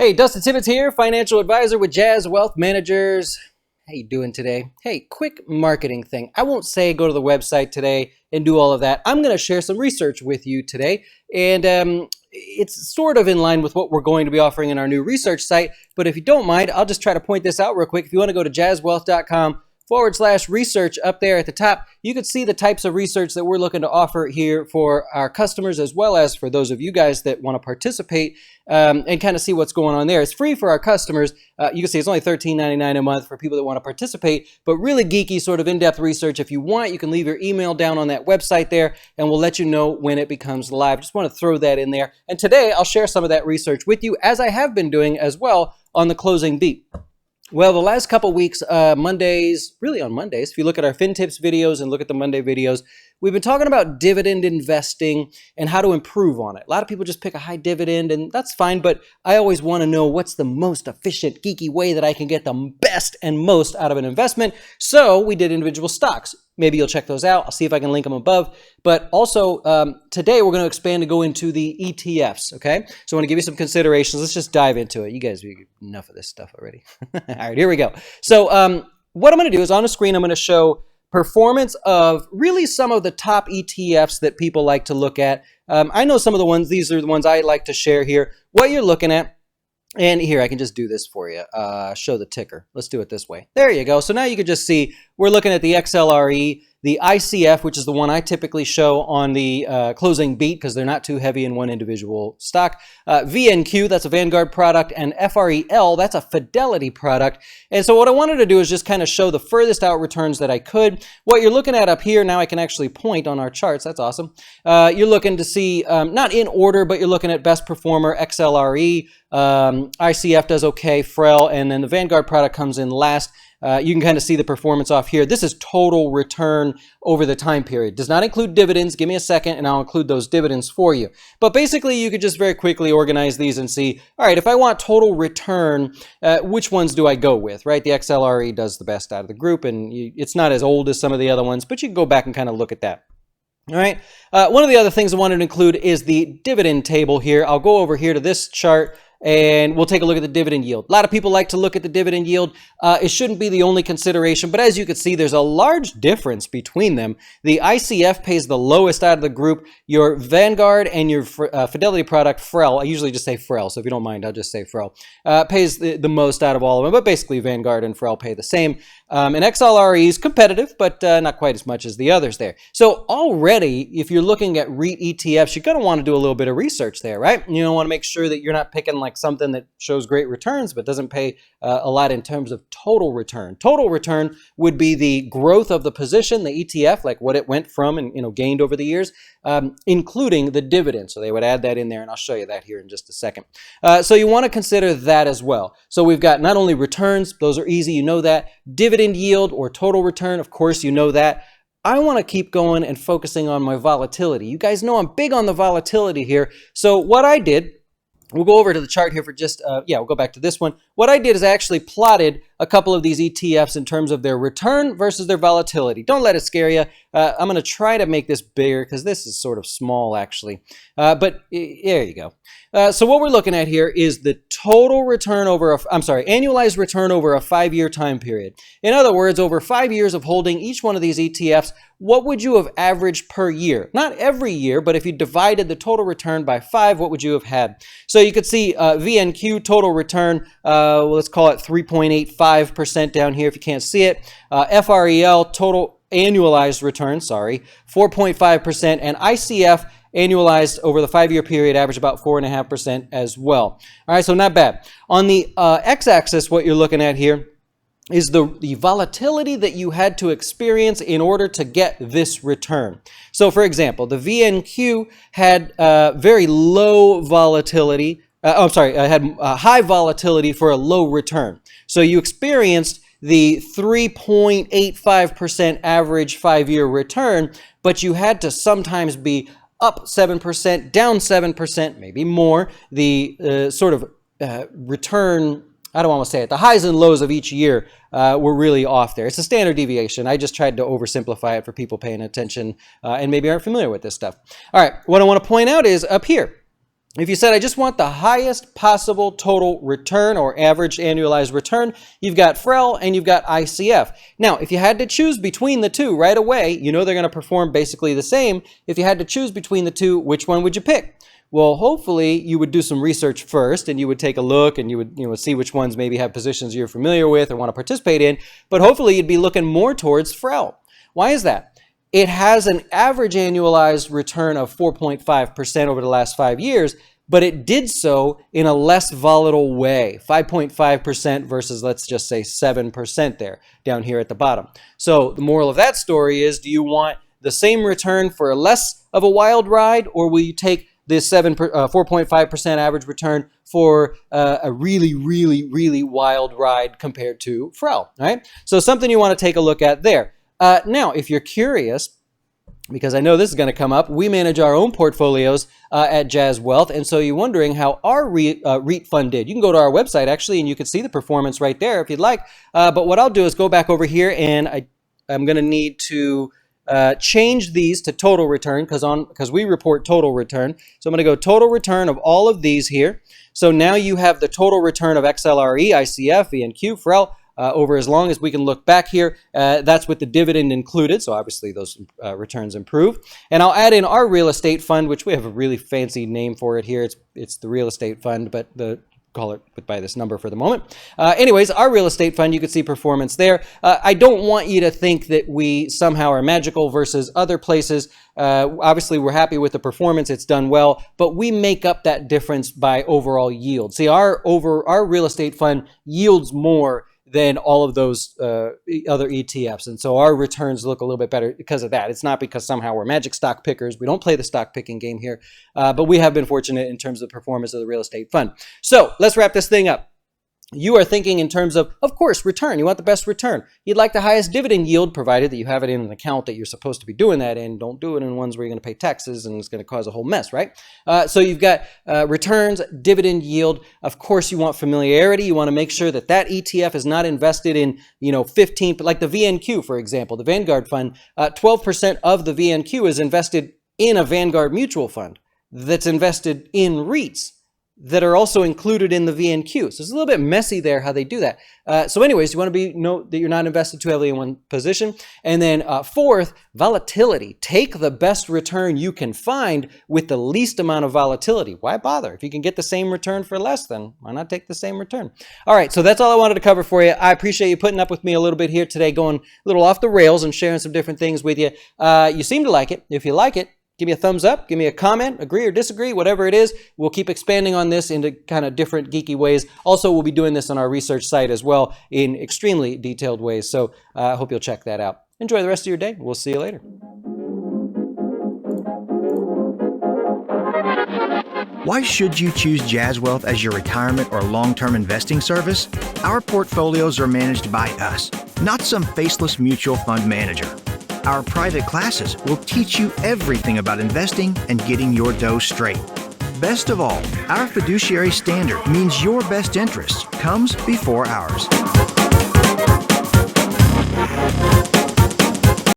Hey, Dustin Tibbetts here, financial advisor with Jazz Wealth Managers. How you doing today? Hey, quick marketing thing. I won't say go to the website today and do all of that. I'm going to share some research with you today, and it's sort of in line with what we're going to be offering in our new research site. But if you don't mind, I'll just try to point this out real quick. If you want to go to jazzwealth.com/research up there at the top, you can see the types of research that we're looking to offer here for our customers, as well as for those of you guys that want to participate and kind of see what's going on there. It's free for our customers. You can see it's only $13.99 a month for people that want to participate, but really geeky sort of in-depth research. If you want, you can leave your email down on that website there, and we'll let you know when it becomes live. Just want to throw that in there. And today I'll share some of that research with you, as I have been doing as well on the closing beat. Well, the last couple weeks, Mondays, really on Mondays, if you look at our FinTips videos and look at the Monday videos, we've been talking about dividend investing and how to improve on it. A lot of people just pick a high dividend, and that's fine, but I always want to know what's the most efficient, geeky way that I can get the best and most out of an investment. So we did individual stocks. Maybe you'll check those out. I'll see if I can link them above. But also, today we're going to expand and go into the ETFs, okay? So I want to give you some considerations. Let's just dive into it. You guys, enough of this stuff already. All right, here we go. So what I'm going to do is on the screen, I'm going to show performance of really some of the top ETFs that people like to look at. I know some of the ones. These are the ones I like to share here. What you're looking at. And here, I can just do this for you. Show the ticker. Let's do it this way. There you go. So now you can just see we're looking at the XLRE, the ICF, which is the one I typically show on the closing beat because they're not too heavy in one individual stock. VNQ, that's a Vanguard product, and FREL, that's a Fidelity product. And so what I wanted to do is just kind of show the furthest out returns that I could. What you're looking at up here, now I can actually point on our charts. That's awesome. You're looking to see, not in order, but you're looking at best performer, XLRE, ICF does okay, FREL, and then the Vanguard product comes in last. You can kind of see the performance off here. This is total return over the time period. Does not include dividends. Give me a second and I'll include those dividends for you. But basically, you could just very quickly organize these and see, all right, if I want total return, which ones do I go with, right? The XLRE does the best out of the group, and it's not as old as some of the other ones, but you can go back and kind of look at that. All right. One of the other things I wanted to include is the dividend table here. I'll go over here to this chart, and we'll take a look at the dividend yield. A lot of people like to look at the dividend yield. It shouldn't be the only consideration, but as you can see, there's a large difference between them. The ICF pays the lowest out of the group. Your Vanguard and your Fidelity product, FREL, I usually just say FREL, so if you don't mind, I'll just say FREL, pays the most out of all of them, but basically Vanguard and FREL pay the same. And XLRE is competitive, but not quite as much as the others there. So already, if you're looking at REIT ETFs, you're going to want to do a little bit of research there, right? You want to make sure that you're not picking like something that shows great returns but doesn't pay a lot in terms of total return. Total return would be the growth of the position, the ETF, like what it went from and gained over the years, including the dividend. So they would add that in there, and I'll show you that here in just a second. So you want to consider that as well. So we've got not only returns, those are easy, you know that, dividend yield or total return, of course, you know that. I want to keep going and focusing on my volatility. You guys know I'm big on the volatility here. So what I did, we'll go over to the chart here for just, we'll go back to this one. What I did is I actually plotted a couple of these ETFs in terms of their return versus their volatility. Don't let it scare you. I'm going to try to make this bigger because this is sort of small actually. But there you go. So what we're looking at here is the total return over, annualized return over a 5-year time period. In other words, over 5 years of holding each one of these ETFs, what would you have averaged per year? Not every year, but if you divided the total return by 5, what would you have had? So you could see VNQ total return, let's call it 3.85% down here if you can't see it. FREL total annualized return, 4.5%, and ICF annualized over the 5-year period average about 4.5% as well. All right, so not bad. On the x-axis, what you're looking at here is the volatility that you had to experience in order to get this return. So for example, the VNQ had very low volatility, had high volatility for a low return. So you experienced the 3.85% average 5-year return, but you had to sometimes be up 7%, down 7%, maybe more. The return, I don't want to say it, the highs and lows of each year were really off there. It's a standard deviation. I just tried to oversimplify it for people paying attention and maybe aren't familiar with this stuff. All right, what I want to point out is up here. If you said, I just want the highest possible total return or average annualized return, you've got FREL and you've got ICF. Now, if you had to choose between the two right away, you know they're going to perform basically the same. If you had to choose between the two, which one would you pick? Well, hopefully you would do some research first and you would take a look and you would see which ones maybe have positions you're familiar with or want to participate in, but hopefully you'd be looking more towards FREL. Why is that? It has an average annualized return of 4.5% over the last 5 years, but it did so in a less volatile way, 5.5% versus, let's just say, 7% there, down here at the bottom. So the moral of that story is, do you want the same return for less of a wild ride, or will you take this 4.5% average return for a really, really, really wild ride compared to FREL, right? So something you want to take a look at there. Now, if you're curious, because I know this is going to come up, we manage our own portfolios at Jazz Wealth, and so you're wondering how our REIT fund did. You can go to our website, actually, and you can see the performance right there if you'd like. But what I'll do is go back over here, and I'm going to need to change these to total return because we report total return. So I'm going to go total return of all of these here. So now you have the total return of XLRE, ICF, VNQ, FREL, over as long as we can look back here. That's with the dividend included, so obviously those returns improve. And I'll add in our real estate fund, which we have a really fancy name for it here. It's the real estate fund, but call it by this number for the moment. Anyways, our real estate fund, you can see performance there. I don't want you to think that we somehow are magical versus other places. Obviously, we're happy with the performance. It's done well, but we make up that difference by overall yield. See, our real estate fund yields more than all of those other ETFs. And so our returns look a little bit better because of that. It's not because somehow we're magic stock pickers. We don't play the stock picking game here, but we have been fortunate in terms of the performance of the real estate fund. So let's wrap this thing up. You are thinking in terms of course, return. You want the best return. You'd like the highest dividend yield, provided that you have it in an account that you're supposed to be doing that in. Don't do it in ones where you're going to pay taxes and it's going to cause a whole mess, right? So you've got returns, dividend yield. Of course, you want familiarity. You want to make sure that ETF is not invested in, 15, like the VNQ, for example, the Vanguard fund. 12% of the VNQ is invested in a Vanguard mutual fund that's invested in REITs that are also included in the VNQ. So it's a little bit messy there how they do that. So anyways, you want to note that you're not invested too heavily in one position. And then fourth, volatility. Take the best return you can find with the least amount of volatility. Why bother? If you can get the same return for less, then why not take the same return? All right, so that's all I wanted to cover for you. I appreciate you putting up with me a little bit here today, going a little off the rails and sharing some different things with you. You seem to like it. If you like it, give me a thumbs up, give me a comment, agree or disagree, whatever it is. We'll keep expanding on this into kind of different geeky ways. Also, we'll be doing this on our research site as well in extremely detailed ways. So I hope you'll check that out. Enjoy the rest of your day. We'll see you later. Why should you choose Jazz Wealth as your retirement or long-term investing service? Our portfolios are managed by us, not some faceless mutual fund manager. Our private classes will teach you everything about investing and getting your dough straight. Best of all, our fiduciary standard means your best interest comes before ours.